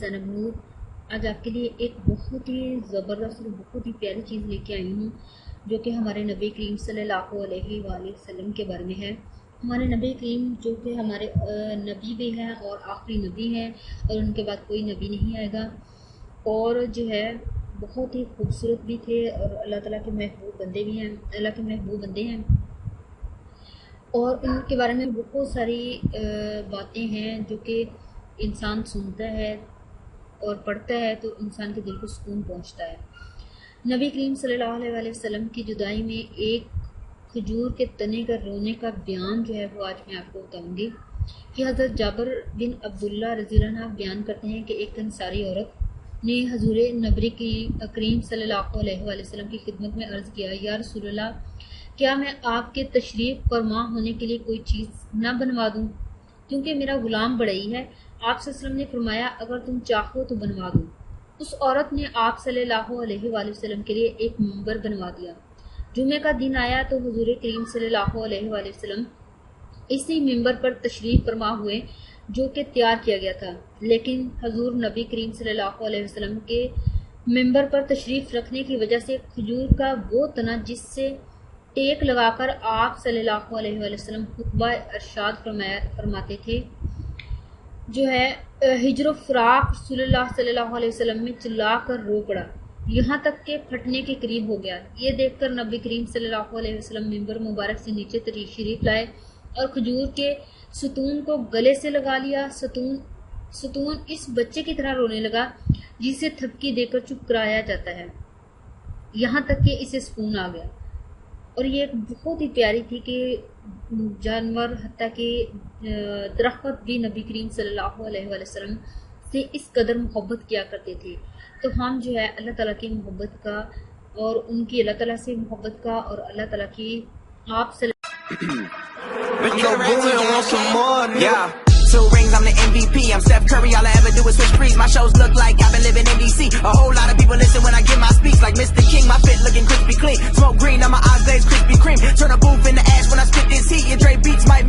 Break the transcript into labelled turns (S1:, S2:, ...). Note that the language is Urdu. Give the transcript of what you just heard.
S1: زینب نور آج آپ کے لیے ایک بہت ہی زبردست اور بہت ہی پیاری چیز لے کے آئی ہوں، جو کہ ہمارے نبی کریم صلی اللہ علیہ وآلہ وسلم کے بارے میں ہے۔ ہمارے نبی کریم جو کہ ہمارے نبی بھی ہیں اور آخری نبی ہیں، اور ان کے بعد کوئی نبی نہیں آئے گا، اور جو ہے بہت ہی خوبصورت بھی تھے، اور اللہ تعالیٰ کے محبوب بندے بھی ہیں، اللہ کے محبوب بندے ہیں، اور ان کے بارے میں بہت ساری باتیں ہیں جو کہ انسان سنتا ہے اور پڑھتا ہے تو انسان کے دل کو سکون پہنچتا ہے۔ نبی کریم صلی اللہ علیہ وآلہ وسلم کی جدائی میں ایک کھجور کے تنے کا رونے کا بیان جو ہے وہ آج میں آپ کو بتاؤں گی کہ حضرت جابر بن عبداللہ رضی اللہ عنہ بیان کرتے ہیں کہ ایک انصاری عورت نے حضور نبی کریم صلی اللہ علیہ وآلہ وسلم کی خدمت میں عرض کیا، یا رسول اللہ، کیا میں آپ کے تشریف فرما ہونے کے لیے کوئی چیز نہ بنوا دوں، کیونکہ میرا غلام بڑئی ہے۔ آپ صلی اللہ علیہ وسلم نے فرمایا، اگر تم چاہو تو بنوا دو۔ اس عورت نے آپ صلی اللہ علیہ وآلہ وسلم کے لیے ایک منبر بنوا دیا۔ جمعے کا دن آیا تو حضور کریم صلی اللہ علیہ وآلہ وسلم اسی منبر پر تشریف فرما ہوئے جو کہ تیار کیا گیا تھا، لیکن حضور نبی کریم صلی اللہ علیہ وسلم کے منبر پر تشریف رکھنے کی وجہ سے کھجور کا وہ تنا جس سے ٹیک لگا کر آپ صلی اللہ علیہ وآلہ وسلم خطبہ ارشاد فرماتے تھے، جو ہے ہجر و فراق رسول اللہ صلی اللہ علیہ وسلم میں چلا کر رو پڑا، یہاں تک کہ پھٹنے کے قریب ہو گیا۔ یہ دیکھ کر نبی کریم صلی اللہ علیہ وسلم منبر مبارک سے نیچے تشریف لائے اور کھجور کے ستون کو گلے سے لگا لیا۔ ستون اس بچے کی طرح رونے لگا جسے تھپکی دے کر چپ کرایا جاتا ہے، یہاں تک کہ اسے سکون آ گیا۔ اور یہ ایک بہت ہی پیاری تھی کہ جانور حتیٰ کہ درخت بھی نبی کریم صلی اللہ علیہ وآلہ وسلم سے اس قدر محبت کیا کرتے تھے۔ تو ہم جو ہے اللہ تعالیٰ کی محبت کا اور ان کی اللہ تعالیٰ سے محبت کا اور اللہ تعالیٰ کی آپ صلی
S2: Two rings, I'm the MVP. I'm Steph Curry. All I ever do is switch threes. My shows look like I've been living in DC. A whole lot of people listen when I give my speech. Like Mr. King, my fit looking crispy clean. Smoke green on my eyes glaze Krispy Kreme. Turn a booth into ash when I spit this heat. Your Dre beats my